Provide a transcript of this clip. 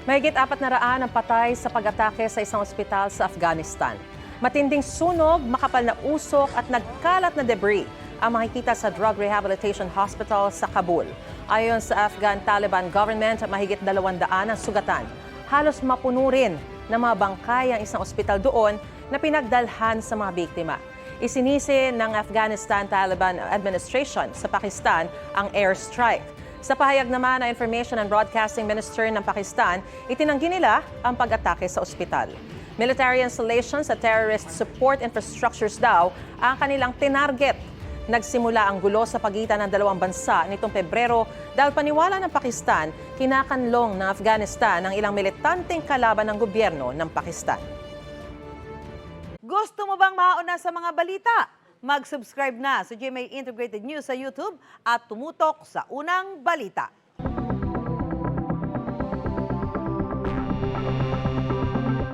Mahigit 400 ang patay sa pag-atake sa isang ospital sa Afghanistan. Matinding sunog, makapal na usok at nagkalat na debris ang makikita sa Drug Rehabilitation Hospital sa Kabul. Ayon sa Afghan Taliban government, mahigit 200 ang sugatan. Halos mapuno rin ng mga bangkay ang isang ospital doon na pinagdalhan sa mga biktima. Isinisi ng Afghanistan Taliban Administration sa Pakistan ang airstrike. Sa pahayag naman ng Information and Broadcasting Minister ng Pakistan, itinanggi nila ang pag-atake sa ospital. Military installations at terrorist support infrastructures daw ang kanilang tinarget. Nagsimula ang gulo sa pagitan ng dalawang bansa nitong Pebrero dahil paniwala ng Pakistan, kinakanlong ng Afghanistan ang ilang militanteng kalaban ng gobyerno ng Pakistan. Gusto mo bang mauna sa mga balita? Mag-subscribe na sa GMA Integrated News sa YouTube at tumutok sa unang balita.